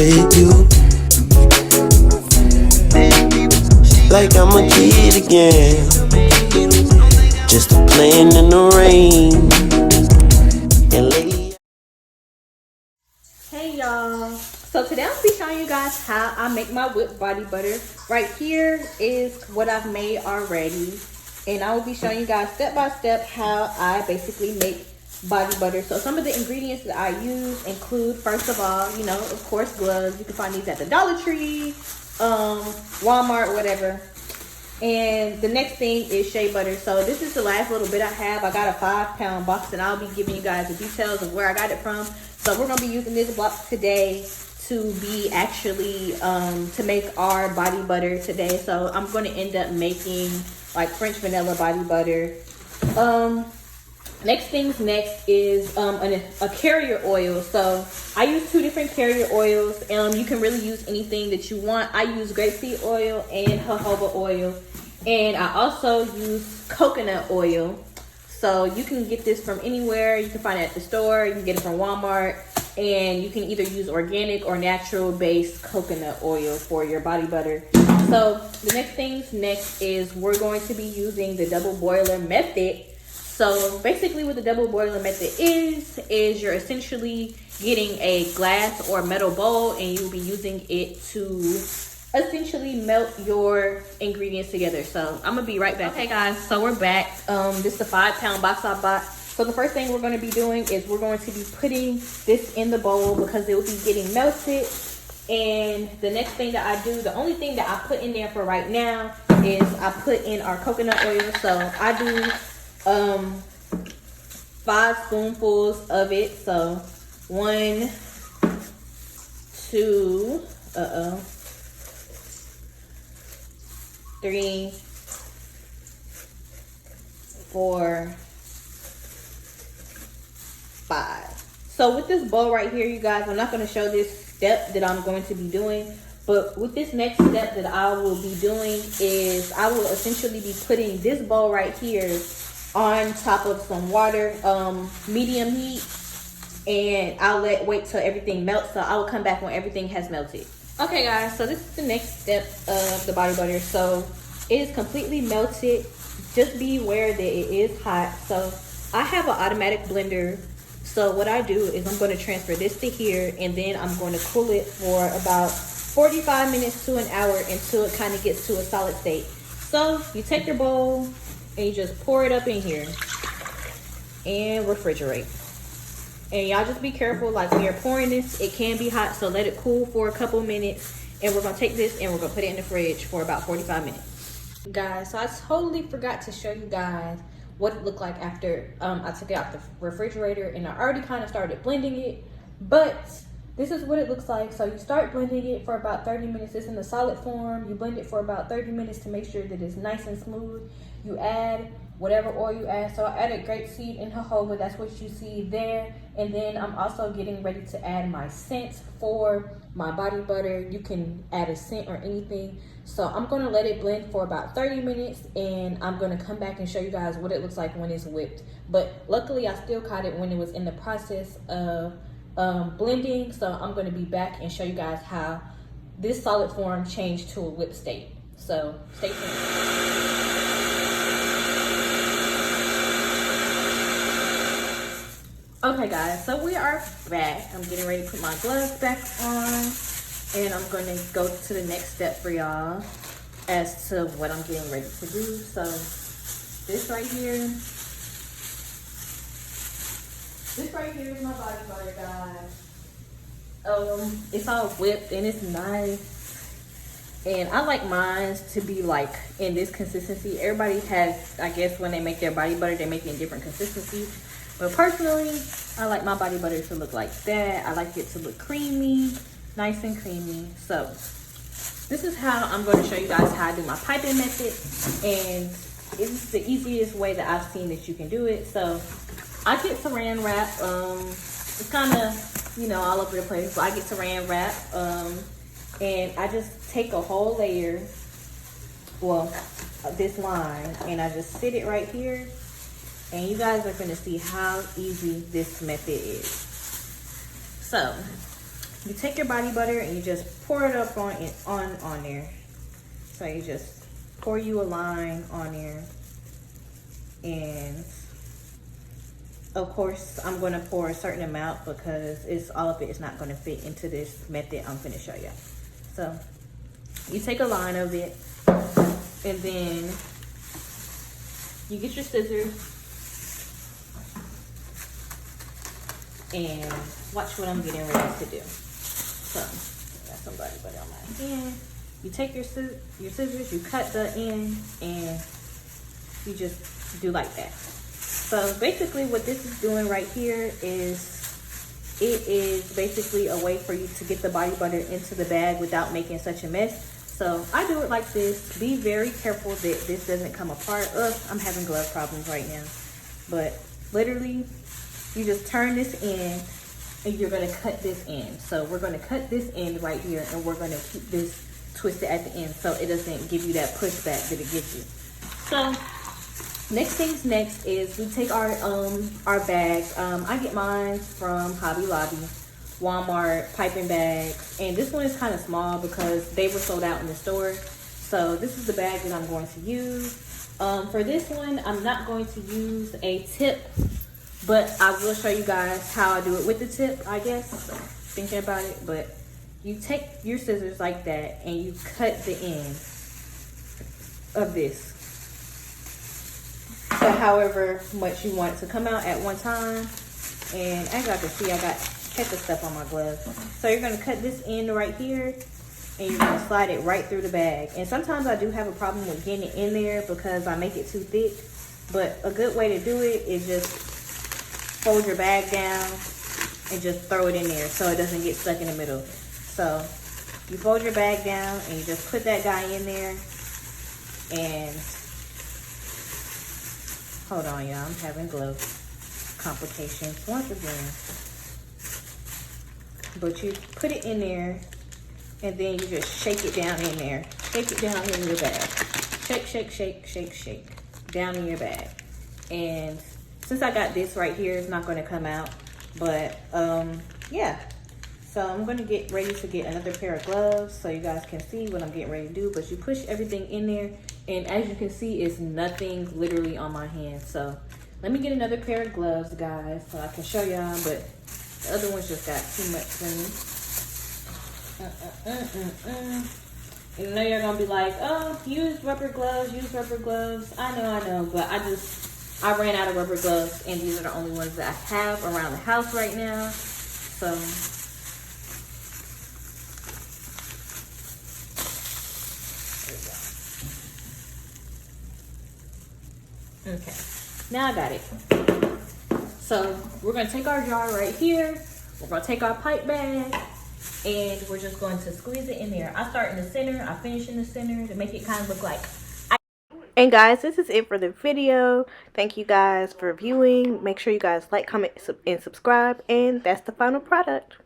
with you. Like I'm a kid again, just a playing in the rain. Hey y'all, so today I'll be showing you guys how I make my whipped body butter. Right here is what I've made already, and I will be showing you guys step by step how I basically make body butter. So some of the ingredients that I use include, first of all, you know, of course, gloves. You can find these at the Dollar Tree, Walmart, whatever. And the next thing is Shea Butter. So this is the last little bit I have. I got a 5-pound box, and I'll be giving you guys the details of where I got it from. So we're gonna be using this box today to be actually to make our body butter today. So I'm gonna end up making like French vanilla body butter. Next things next is a carrier oil. So I use 2 different carrier oils. You can really use anything that you want. I use grapeseed oil and jojoba oil, and I also use coconut oil. So you can get this from anywhere. You can find it at the store. You can get it from Walmart, and you can either use organic or natural based coconut oil for your body butter. So the next things next is we're going to be using the double boiler method. So basically what the double boiler method is you're essentially getting a glass or metal bowl, and you'll be using it to essentially melt your ingredients together. So I'm gonna be right back. Okay guys, so we're back. This is a 5-pound box I bought. So the first thing we're going to be doing is we're going to be putting this in the bowl because it will be getting melted. And the next thing that I do, the only thing that I put in there for right now is I put in our coconut oil. So I do 5 spoonfuls of it. So 1, 2, 3, 4, 5. So with this bowl right here, you guys, I'm not going to show this step that I'm going to be doing, but with this next step that I will be doing is I will essentially be putting this bowl right here on top of some water, medium heat, and I'll wait till everything melts. So I will come back when everything has melted. Okay guys, so this is the next step of the body butter. So it is completely melted. Just be aware that it is hot. So I have an automatic blender. So what I do is I'm going to transfer this to here, and then I'm going to cool it for about 45 minutes to an hour until it kind of gets to a solid state. So you take your bowl and you just pour it up in here and refrigerate. And y'all just be careful, like when you're pouring this, it can be hot, so let it cool for a couple minutes. And we're going to take this and we're going to put it in the fridge for about 45 minutes. Guys, so I totally forgot to show you guys what it looked like after I took it out the refrigerator, and I already kind of started blending it, but this is what it looks like. So you start blending it for about 30 minutes. It's in the solid form. You blend it for about 30 minutes to make sure that it's nice and smooth. You add whatever oil you add. So I added grapeseed and jojoba. That's what you see there. And then I'm also getting ready to add my scent for my body butter. You can add a scent or anything. So I'm going to let it blend for about 30 minutes, and I'm going to come back and show you guys what it looks like when it's whipped. But luckily I still caught it when it was in the process of blending. So I'm going to be back and show you guys how this solid form changed to a whipped state. So stay tuned. Okay guys, so we are back. I'm getting ready to put my gloves back on, and I'm going to go to the next step for y'all as to what I'm getting ready to do. So this right here is my body butter, guys. It's all whipped and it's nice, and I like mine to be like in this consistency. Everybody has, I guess, when they make their body butter, they make it in different consistencies. But personally, I like my body butter to look like that. I like it to look creamy, nice and creamy. So this is how I'm going to show you guys how I do my piping method. And it's the easiest way that I've seen that you can do it. So I get saran wrap. It's kind of, you know, all over the place. But I get saran wrap. And I just take a whole layer, well, this line, and I just sit it right here. And you guys are going to see how easy this method is. So you take your body butter and you just pour it up on there. So you just pour you a line on there, and of course I'm going to pour a certain amount because all of it is not going to fit into this method I'm going to show you. So you take a line of it, and then you get your scissors and watch what I'm getting ready to do. So I got some body butter on my hand. You take your scissors, you cut the end, and you just do like that. So basically what this is doing right here is, it is basically a way for you to get the body butter into the bag without making such a mess. So I do it like this. Be very careful that this doesn't come apart. I'm having glove problems right now. But literally, you just turn this end and you're gonna cut this end. So we're gonna cut this end right here, and we're gonna keep this twisted at the end so it doesn't give you that pushback that it gives you. So next things next is we take our bags. I get mine from Hobby Lobby, Walmart, piping bags, and this one is kind of small because they were sold out in the store. So this is the bag that I'm going to use. For this one, I'm not going to use a tip, but I will show you guys how I do it with the tip, I guess, thinking about it. But you take your scissors like that and you cut the end of this to however much you want it to come out at one time. And as y'all can see, I got heck of stuff on my gloves. So you're going to cut this end right here, and you're going to slide it right through the bag. And sometimes I do have a problem with getting it in there because I make it too thick. But a good way to do it is just fold your bag down and just throw it in there so it doesn't get stuck in the middle. So you fold your bag down and you just put that guy in there. And hold on, y'all, I'm having glove complications once again. But you put it in there, and then you just shake it down in there. Shake it down in your bag. Shake, shake, shake, shake, shake. Down in your bag. And since I got this right here, it's not going to come out. But, yeah. So I'm going to get ready to get another pair of gloves so you guys can see what I'm getting ready to do. But you push everything in there, and as you can see, it's nothing literally on my hand. So let me get another pair of gloves, guys, so I can show y'all. But the other ones just got too much for me. You know you're going to be like, oh, use rubber gloves, use rubber gloves. I know, but I ran out of rubber gloves, and these are the only ones that I have around the house right now. So okay, now I got it. So we're going to take our jar right here. We're going to take our pipe bag, and we're just going to squeeze it in there. I start in the center. I finish in the center to make it kind of look like. And guys, this is it for the video. Thank you guys for viewing. Make sure you guys like, comment, and subscribe. And that's the final product.